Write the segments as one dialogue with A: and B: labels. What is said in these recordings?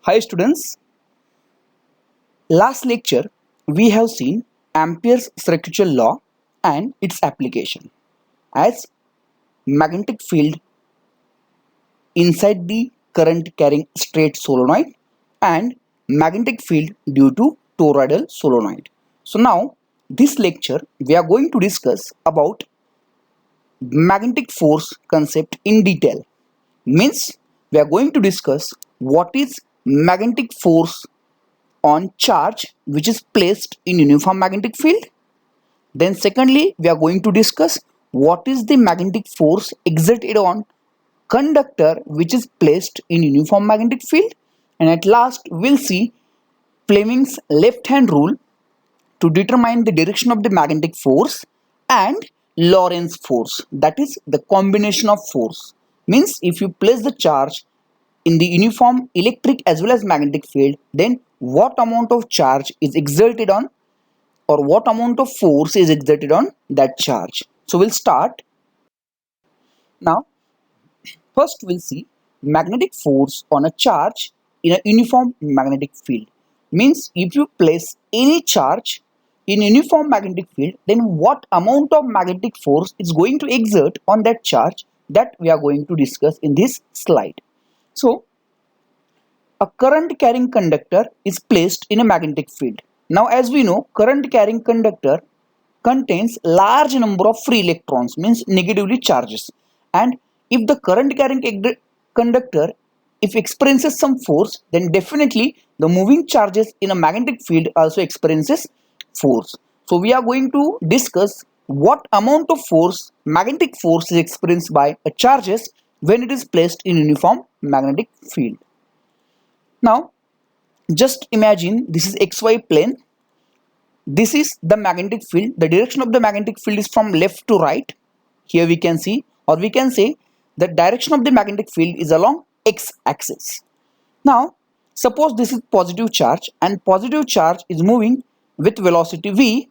A: Hi students, last lecture we have seen Ampere's circuitual law and its application as magnetic field inside the current carrying straight solenoid and magnetic field due to toroidal solenoid. So now this lecture we are going to discuss about magnetic force concept in detail. Means we are going to discuss what is magnetic force on charge which is placed in uniform magnetic field. Then secondly, we are going to discuss what is the magnetic force exerted on conductor which is placed in uniform magnetic field. And at last, we'll see Fleming's left hand rule to determine the direction of the magnetic force and Lorentz force, that is the combination of force. Means if you place the charge in the uniform electric as well as magnetic field, then what amount of charge is exerted on or what amount of force is exerted on that charge. So we'll start. Now first we'll see magnetic force on a charge in a uniform magnetic field. Means if you place any charge in uniform magnetic field, then what amount of magnetic force is going to exert on that charge, that we are going to discuss in this slide. So a current carrying conductor is placed in a magnetic field. Now as we know, current carrying conductor contains large number of free electrons, means negatively charges, and if the current carrying conductor if experiences some force, then definitely the moving charges in a magnetic field also experiences force. So we are going to discuss what amount of force, magnetic force, is experienced by a charges when it is placed in uniform magnetic field. Now just imagine this is xy plane. This is the magnetic field. The direction of the magnetic field is from left to right. Here we can see, or we can say the direction of the magnetic field is along x-axis. Now suppose this is positive charge and positive charge is moving with velocity v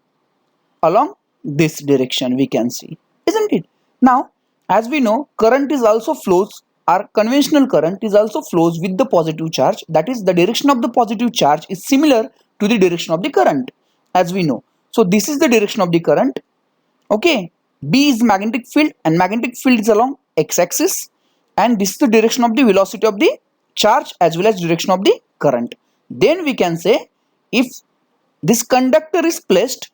A: along this direction, we can see, isn't it? Now as we know, current is also flows, our conventional current is also flows with the positive charge, that is the direction of the positive charge is similar to the direction of the current, as we know. So this is the direction of the current. Okay, B is magnetic field and magnetic field is along x-axis, and this is the direction of the velocity of the charge as well as direction of the current. Then we can say if this conductor is placed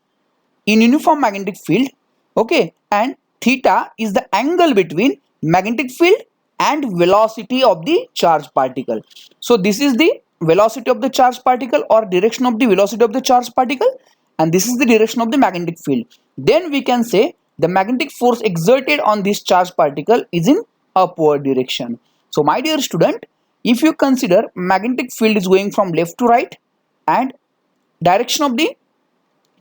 A: in uniform magnetic field, okay, and theta is the angle between magnetic field and velocity of the charge particle. So this is the velocity of the charge particle or direction of the velocity of the charge particle, and this is the direction of the magnetic field. Then we can say the magnetic force exerted on this charge particle is in upward direction. So my dear student, if you consider magnetic field is going from left to right and direction of the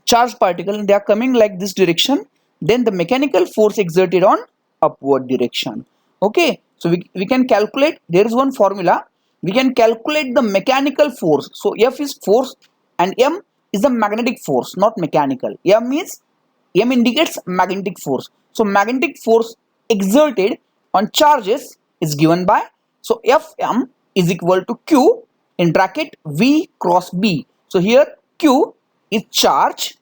A: charged particle, they are coming like this direction, then the mechanical force exerted on upward direction. Okay, so we can calculate, there is one formula, we can calculate the mechanical force. So F is force and M is the magnetic force, not mechanical. M indicates magnetic force. So magnetic force exerted on charges is given by, so Fm is equal to Q in bracket V cross B. So here Q is charge,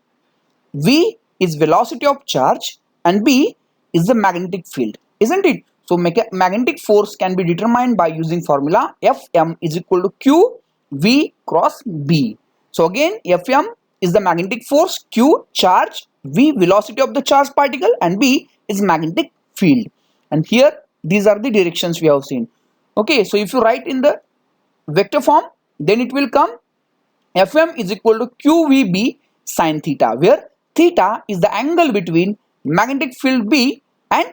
A: V is velocity of charge, and B is the magnetic field, isn't it? So magnetic force can be determined by using formula Fm is equal to Q V cross B. So again, Fm is the magnetic force, Q charge, V velocity of the charged particle, and B is magnetic field. And here these are the directions we have seen. Okay, so if you write in the vector form, then it will come Fm is equal to QVB sin theta, where theta is the angle between magnetic field B and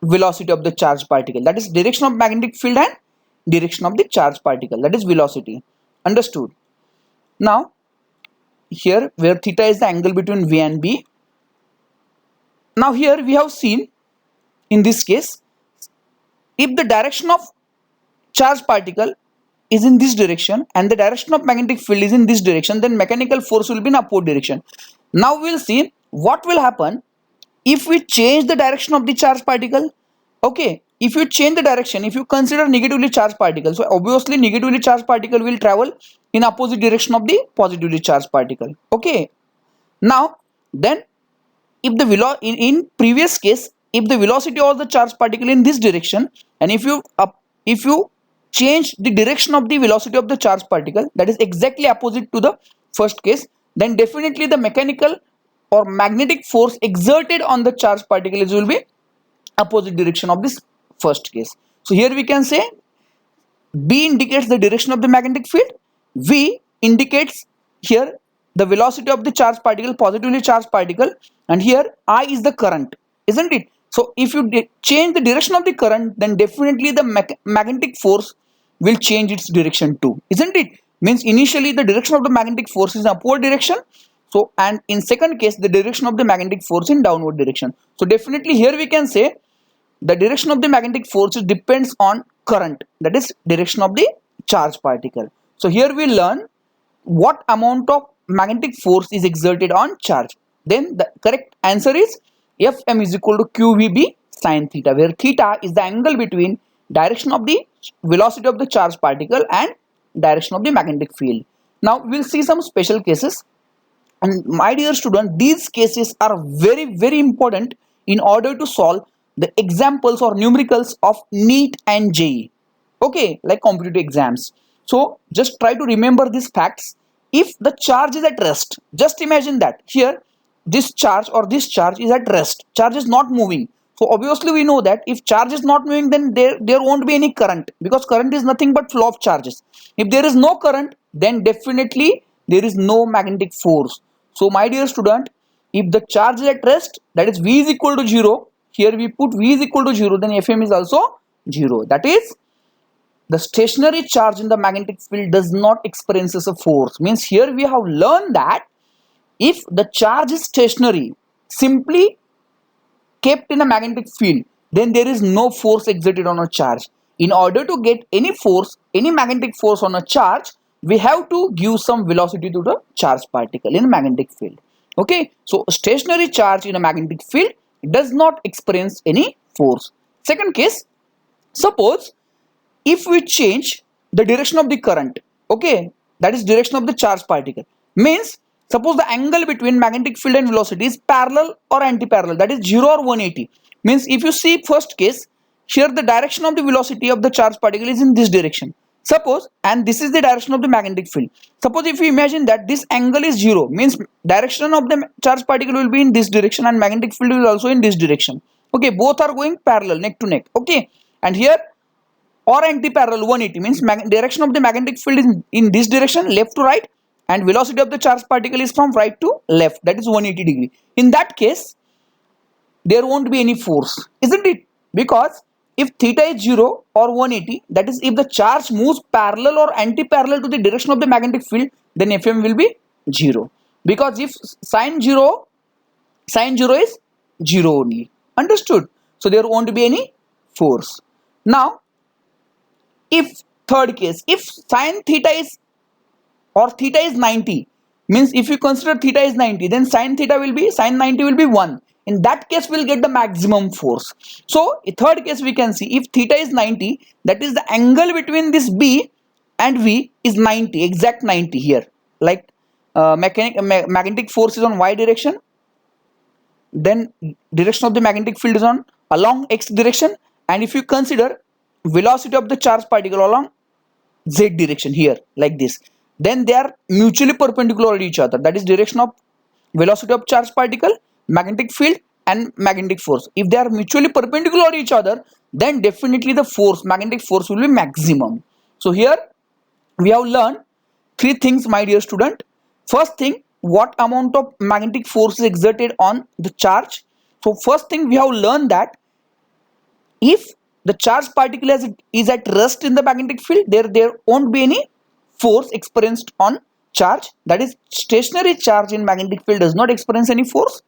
A: velocity of the charged particle, that is direction of magnetic field and direction of the charged particle, that is velocity. Understood? Now here where theta is the angle between V and B. Now here we have seen in this case, if the direction of charged particle is in this direction and the direction of magnetic field is in this direction, then mechanical force will be in upward direction. Now we'll see what will happen if we change the direction of the charged particle. Okay, if you change the direction, if you consider negatively charged particle, so obviously negatively charged particle will travel in opposite direction of the positively charged particle. Okay, now then if the in previous case, if the velocity of the charged particle in this direction, and if you change the direction of the velocity of the charged particle, that is exactly opposite to the first case, then definitely the mechanical or magnetic force exerted on the charged particle will be opposite direction of this first case. So here we can say B indicates the direction of the magnetic field, V indicates here the velocity of the charged particle, positively charged particle, and here I is the current, isn't it? So if you change the direction of the current, then definitely the magnetic force will change its direction too, isn't it? Means initially the direction of the magnetic force is in upward direction, so and in second case the direction of the magnetic force in downward direction. So definitely here we can say the direction of the magnetic force depends on current, that is direction of the charged particle. So here we learn what amount of magnetic force is exerted on charge. Then the correct answer is Fm is equal to QVB sin theta, where theta is the angle between direction of the velocity of the charged particle and direction of the magnetic field. Now we will see some special cases, and my dear student, these cases are very important in order to solve the examples or numericals of NEET and JEE, okay, like competitive exams. So just try to remember these facts. If the charge is at rest, just imagine that here this charge or this charge is at rest, charge is not moving. So obviously we know that if charge is not moving, then there won't be any current, because current is nothing but flow of charges. If there is no current, then definitely there is no magnetic force. So my dear student, if the charge is at rest, that is V is equal to 0, here we put V is equal to 0, then Fm is also 0. That is, the stationary charge in the magnetic field does not experience a force. Means here we have learned that if the charge is stationary, simply kept in a magnetic field, then there is no force exerted on a charge. In order to get any force, any magnetic force on a charge, we have to give some velocity to the charged particle in a magnetic field. Okay, so stationary charge in a magnetic field does not experience any force. Second case, suppose if we change the direction of the current, okay, that is direction of the charged particle, means suppose the angle between magnetic field and velocity is parallel or anti-parallel, that is 0 or 180. Means if you see first case, here the direction of the velocity of the charged particle is in this direction, suppose, and this is the direction of the magnetic field. Suppose if you imagine that this angle is 0, means direction of the charged particle will be in this direction and magnetic field will also in this direction. Okay, both are going parallel, neck to neck. Okay, and here or anti-parallel 180, means direction of the magnetic field is in this direction, left to right, and velocity of the charged particle is from right to left, that is 180 degree. In that case, there won't be any force, isn't it? Because if theta is 0 or 180, that is if the charge moves parallel or anti-parallel to the direction of the magnetic field, then Fm will be 0. Because if sine 0 is 0 only. Understood? So there won't be any force. Now, if third case, if sine theta is or theta is 90, means if you consider theta is 90, then sine 90 will be 1. In that case, we'll get the maximum force. So in third case, we can see if theta is 90, that is the angle between this B and V is 90, exact 90 here. Like magnetic force is on Y direction, then direction of the magnetic field is on along X direction, and if you consider velocity of the charged particle along Z direction here, like this, then they are mutually perpendicular to each other, that is direction of velocity of charged particle, magnetic field and magnetic force. If they are mutually perpendicular to each other, then definitely the force, magnetic force, will be maximum. So here we have learned three things, my dear student. First thing, what amount of magnetic force is exerted on the charge. So first thing, we have learned that if the charged particle is at rest in the magnetic field, there won't be any force experienced on charge, that is stationary charge in magnetic field does not experience any force.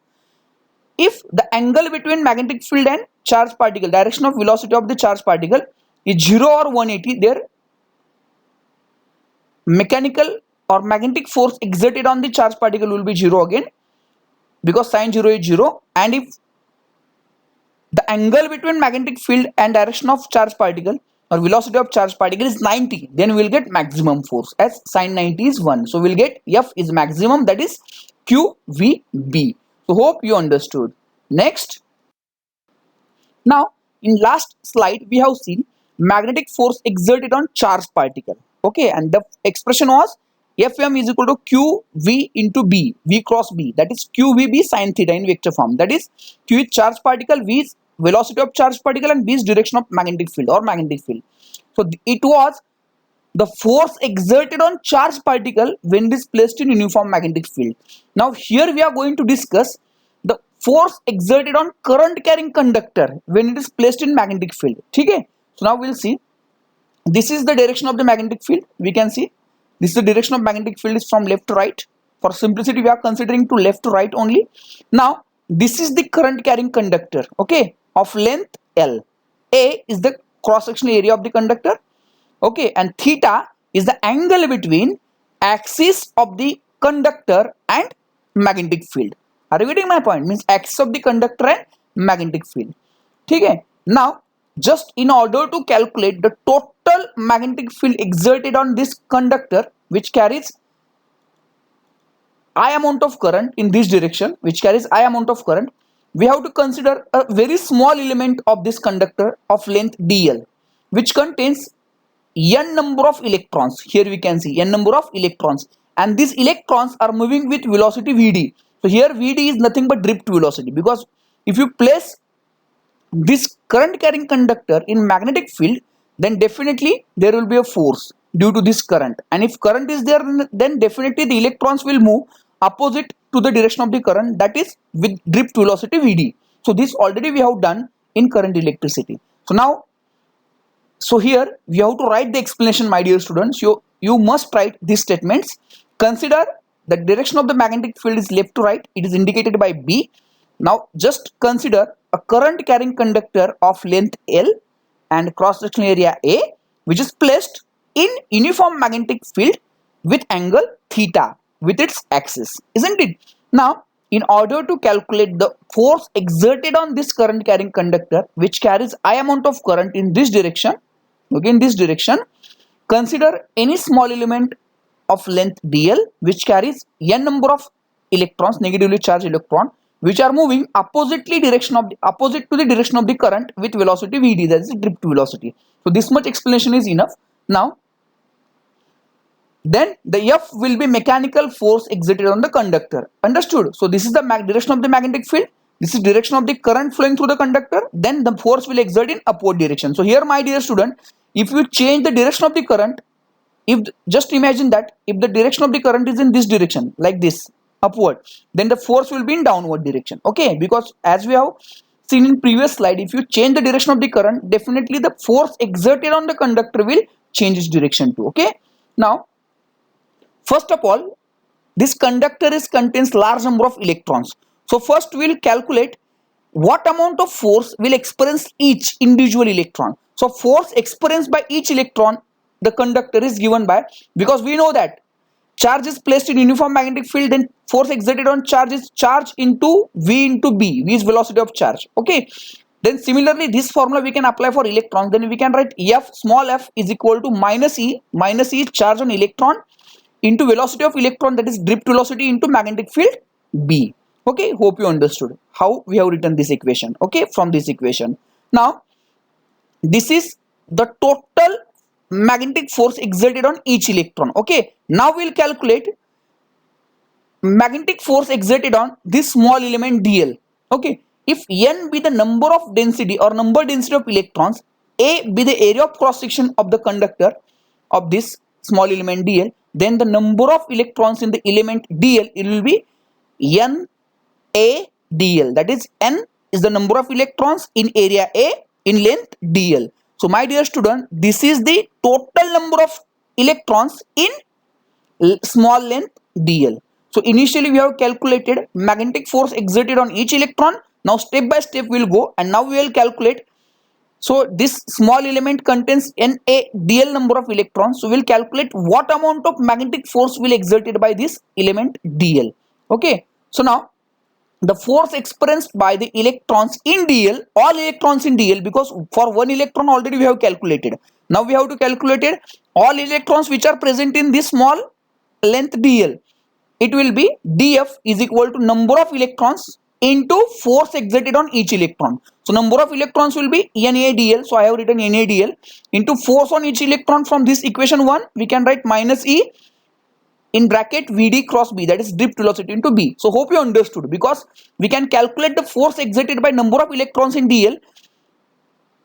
A: If the angle between magnetic field and charged particle, direction of velocity of the charged particle, is 0 or 180, there mechanical or magnetic force exerted on the charged particle will be 0 again, because sine 0 is 0. And if the angle between magnetic field and direction of charge particle or velocity of charge particle is 90, then we'll get maximum force as sin 90 is 1. So we'll get F is maximum, that is QVB. So hope you understood. Next, now in last slide we have seen magnetic force exerted on charged particle. Okay, and the expression was Fm is equal to QV into B, V cross B, that is QVB sin theta in vector form. That is Q is charged particle, V is velocity of charged particle, and B is direction of magnetic field or magnetic field. So it was the force exerted on charged particle when it is placed in uniform magnetic field. Now here we are going to discuss the force exerted on current carrying conductor when it is placed in magnetic field. Okay, so now we'll see. This is the direction of the magnetic field. We can see this is the direction of magnetic field is from left to right. For simplicity we are considering to left to right only. Now this is the current carrying conductor, okay, of length L. A is the cross sectional area of the conductor, okay, and theta is the angle between axis of the conductor and magnetic field. Are you getting my point? Means axis of the conductor and magnetic field. Okay. Now just in order to calculate the total magnetic field exerted on this conductor which carries I amount of current in this direction, which carries I amount of current, we have to consider a very small element of this conductor of length dl, which contains n number of electrons. Here we can see n number of electrons, and these electrons are moving with velocity vd. So here vd is nothing but drift velocity, because if you place this current carrying conductor in magnetic field, then definitely there will be a force due to this current, and if current is there, then definitely the electrons will move opposite to the direction of the current, that is with drift velocity vd. So this already we have done in current electricity. So now, so here we have to write the explanation, my dear students. You must write these statements. Consider the direction of the magnetic field is left to right, it is indicated by B. Now just consider a current carrying conductor of length L and cross sectional area A, which is placed in uniform magnetic field with angle theta with its axis, isn't it? Now in order to calculate the force exerted on this current carrying conductor which carries I amount of current in this direction, okay, in this direction, consider any small element of length dl which carries n number of electrons, negatively charged electron, which are moving opposite to the direction of the current with velocity vd, that is drift velocity. So this much explanation is enough. Now then the F will be mechanical force exerted on the conductor. Understood? So this is the direction of the magnetic field, this is direction of the current flowing through the conductor, then the force will exert in upward direction. So here, my dear student, if you change the direction of the current, just imagine that if the direction of the current is in this direction, like this, upward, then the force will be in downward direction, okay, because as we have seen in previous slide, if you change the direction of the current, definitely the force exerted on the conductor will change its direction too, okay. Now first of all, this conductor contains large number of electrons. So first we will calculate what amount of force will experience each individual electron. So force experienced by each electron, the conductor is given by, because we know that charge is placed in uniform magnetic field, then force exerted on charge is charge into V into B, V is velocity of charge, okay. Then similarly this formula we can apply for electrons, then we can write F, small f is equal to minus E is charge on electron into velocity of electron, that is drift velocity, into magnetic field B. Okay, hope you understood how we have written this equation, okay, from this equation. Now this is the total magnetic force exerted on each electron, okay. Now we will calculate magnetic force exerted on this small element dl, okay. If n be the number of density or number density of electrons, A be the area of cross section of the conductor of this small element dl, then the number of electrons in the element dl, it will be n a dl, that is n is the number of electrons in area A in length dl. So my dear student, this is the total number of electrons in small length dl. So initially we have calculated magnetic force exerted on each electron. Now step by step we will go, and now we will calculate. So this small element contains Na dl number of electrons. So we will calculate what amount of magnetic force will exerted by this element dl. Okay. So now the force experienced by the electrons in dl, all electrons in dl, because for one electron already we have calculated. Now we have to calculate it, all electrons which are present in this small length dl. It will be df is equal to number of electrons into force exerted on each electron. So number of electrons will be NaDl, so I have written NaDl into force on each electron. From this equation 1 we can write minus E in bracket Vd cross B, that is drift velocity, into B. So hope you understood, because we can calculate the force exerted by number of electrons in dl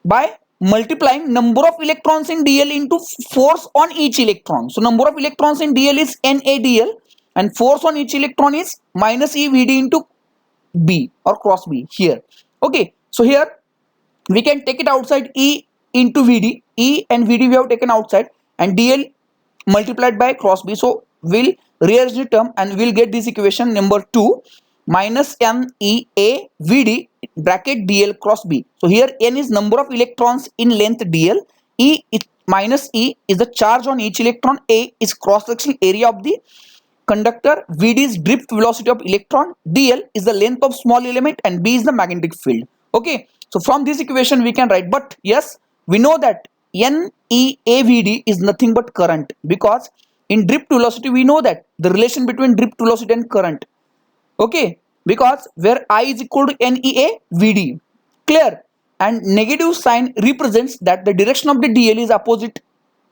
A: by multiplying number of electrons in dl into force on each electron. So number of electrons in dl is NaDl and force on each electron is minus E Vd into B or cross B here. Okay, so here we can take it outside, E into Vd, E and Vd we have taken outside, and dl multiplied by cross B. So we'll rearrange the term and we'll get this equation number 2, minus NeA Vd bracket dl cross B. So here n is number of electrons in length dl, E is minus E is the charge on each electron, A is cross-sectional area of the conductor, Vd is drift velocity of electron, dl is the length of small element, and B is the magnetic field. Okay, so from this equation we can write, but yes, we know that NeAVd is nothing but current, because in drift velocity we know that the relation between drift velocity and current. Okay, because where I is equal to NeAVd, clear, and negative sign represents that the direction of the dl is opposite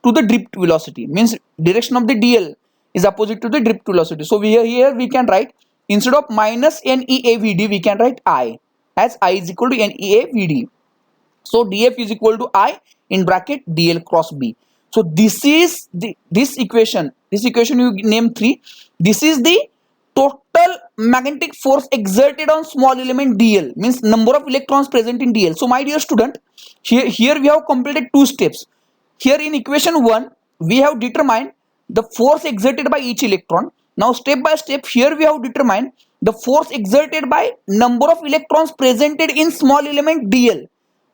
A: to the drift velocity, means direction of the dl is opposite to the drift velocity. So here we can write, instead of minus NeAVd we can write I, as I is equal to NeAVd. So df is equal to I in bracket dl cross B. So this is this equation you name 3. This is the total magnetic force exerted on small element dl, means number of electrons present in dl. So my dear student, here we have completed 2 steps. Here in equation 1 we have determined the force exerted by each electron. Now step by step here we have determined the force exerted by number of electrons presented in small element dl.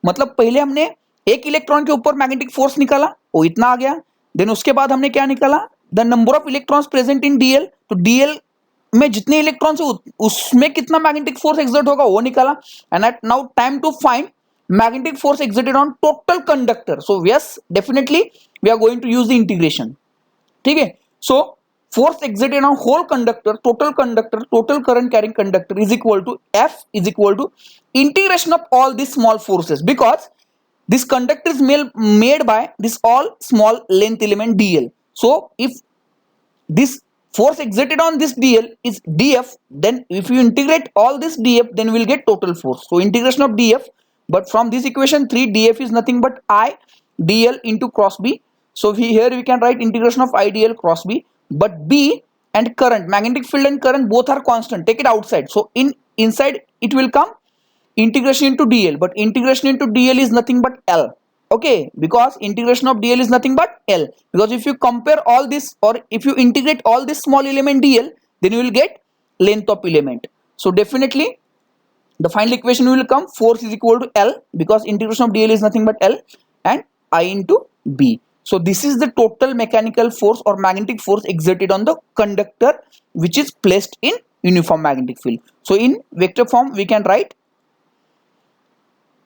A: मतलब पहले हमने एक electron के ऊपर magnetic force निकाला, वो इतना आ गया. देन उसके बाद हमने क्या निकाला, the number of electrons present in DL. तो डीएल में जितने इलेक्ट्रॉन्स है उसमें कितना मैग्नेटिक फोर्स एक्सर्ट होगा वो निकाला. And at now time to find magnetic force exerted on total conductor. So yes, definitely we are going to use the integration. ठीक है. So force exerted on whole conductor, total current carrying conductor is equal to F is equal to integration of all these small forces, because this conductor is made by this all small length element dl. So if this force exerted on this dl is df, then if you integrate all this df, then we will get total force. So integration of df, but from this equation 3, df is nothing but I dl into cross b. So here we can write integration of I dl cross b, but b and current, magnetic field and current both are constant, take it outside. So inside it will come integration into dl, but integration into dl is nothing but L. Okay, because integration of dl is nothing but L, because if you compare all this, or if you integrate all this small element dl, then you will get length of element. So definitely the final equation will come, force is equal to L, because integration of dl is nothing but L, and I into B. So this is the total mechanical force or magnetic force exerted on the conductor which is placed in uniform magnetic field. So in vector form we can write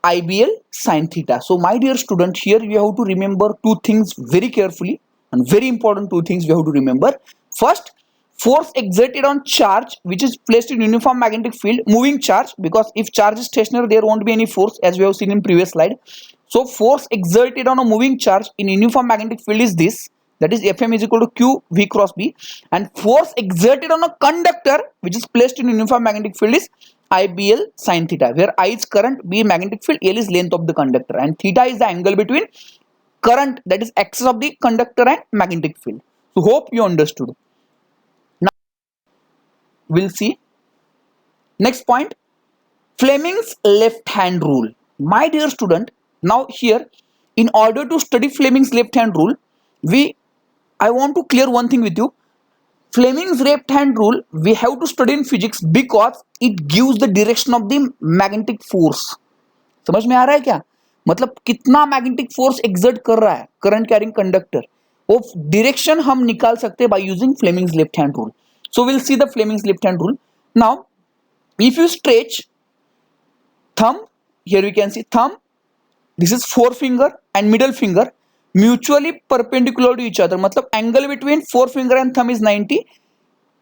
A: IBL sin theta. So my dear student, here you have to remember 2 things very carefully, and very important 2 things we have to remember. First, force exerted on charge which is placed in uniform magnetic field, moving charge, because if charge is stationary there won't be any force, as we have seen in previous slide. So force exerted on a moving charge in uniform magnetic field is this, that is Fm is equal to Q V cross B, and force exerted on a conductor which is placed in uniform magnetic field is IBL sin theta, where I is current, B magnetic field, L is length of the conductor, and theta is the angle between current, that is axis of the conductor, and magnetic field. So hope you understood. Now we'll see next point, Fleming's left hand rule. My dear student, now here in order to study Fleming's left hand rule, I want to clear one thing with you. Fleming's left hand rule we have to study in physics because it gives the direction of the magnetic force. समझ में आ रहा है क्या, मतलब कितना magnetic force exert कर रहा है करंट कैरिंग कंडक्टर, वो डायरेक्शन हम निकाल सकते हैं by using Fleming's left hand rule. So will see the Fleming's left hand rule. Now If you stretch thumb, here we can see thumb, this is forefinger and middle finger mutually perpendicular to each other, matlab angle between forefinger and thumb is 90.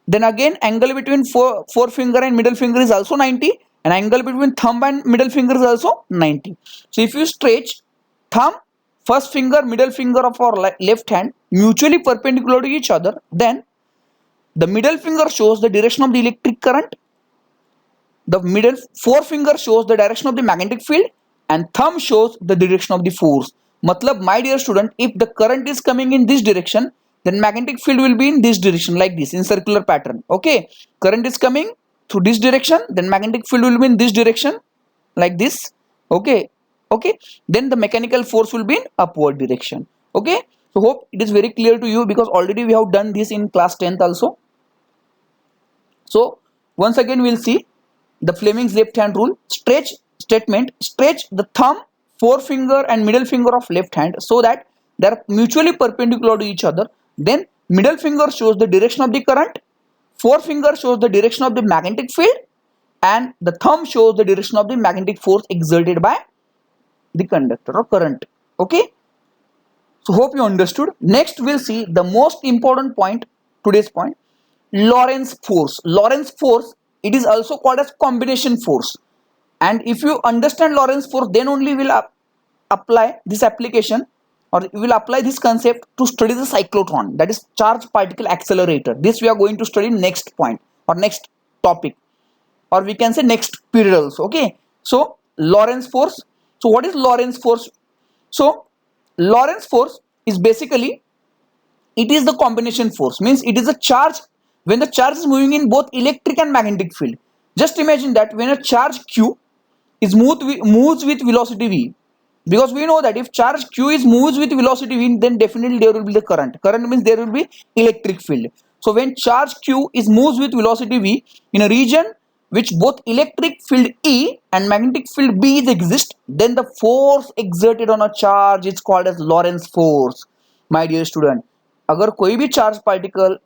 A: Then again angle between forefinger and middle finger is also 90, and angle between thumb and middle finger is also 90. So if you stretch thumb, first finger, middle finger of our left hand mutually perpendicular to each other, then the middle finger shows the direction of the electric current, the middle forefinger shows the direction of the magnetic field, and thumb shows the direction of the force. Matlab, my dear student, if the current is coming in this direction, then magnetic field will be in this direction, like this, in circular pattern. Okay, current is coming through this direction, then magnetic field will be in this direction, like this. Okay, okay, then the mechanical force will be in upward direction. Okay, so hope it is very clear to you, because already we have done this in class 10th also. So once again we'll see the Fleming's left hand rule. Stretch statement: stretch the thumb, forefinger and middle finger of left hand so that they are mutually perpendicular to each other. Then middle finger shows the direction of the current, forefinger shows the direction of the magnetic field, and the thumb shows the direction of the magnetic force exerted by the conductor or current. Okay, so hope you understood. Next we'll see the most important point, today's point, Lorentz force. Lorentz force, it is also called as combination force, and if you understand Lorentz force, then only will apply this application, or we will apply this concept to study the cyclotron, that is charge particle accelerator. This we are going to study next point or next topic, or we can say next period also. Okay, so Lorentz force. So what is Lorentz force? So Lorentz force is basically, it is the combination force, means it is a charge when the charge is moving in both electric and magnetic field. Just imagine that when a charge q is moves with velocity v, because we know that if charge q is moves with velocity v, then definitely there will be the current. Current means there will be electric field. So when charge q is moves with velocity v in a region which both electric field E and magnetic field B exist, then the force exerted on a charge is called as Lorentz force. My dear student, अगर कोई भी charge particle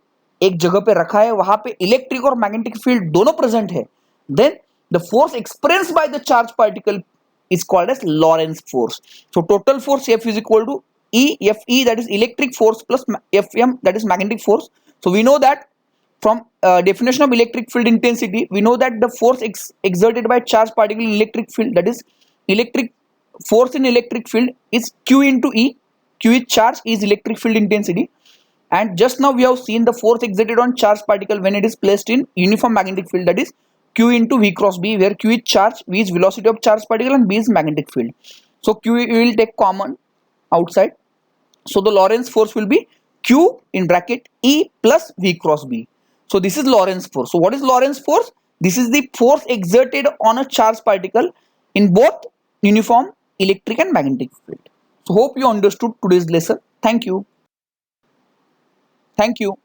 A: एक जगह पे रखा है, वहां पे इलेक्ट्रिक और मैग्नेटिक फील्ड दोनों प्रेजेंट है, then the force experienced by the charge particle is called as Lorentz force. So total force F is equal to Fe, that is electric force, plus Fm, that is magnetic force. So we know that from definition of electric field intensity, we know that the force exerted by charge particle in electric field, that is electric force in electric field, is Q into E. Q is charge, E is electric field intensity. And just now we have seen the force exerted on charge particle when it is placed in uniform magnetic field, that is Q into V cross B, where Q is charge, V is velocity of charge particle, and B is magnetic field. So Q we will take common outside. So the Lorentz force will be Q in bracket E plus V cross B. So this is Lorentz force. So what is Lorentz force? This is the force exerted on a charged particle in both uniform electric and magnetic field. So hope you understood today's lesson. Thank you. Thank you.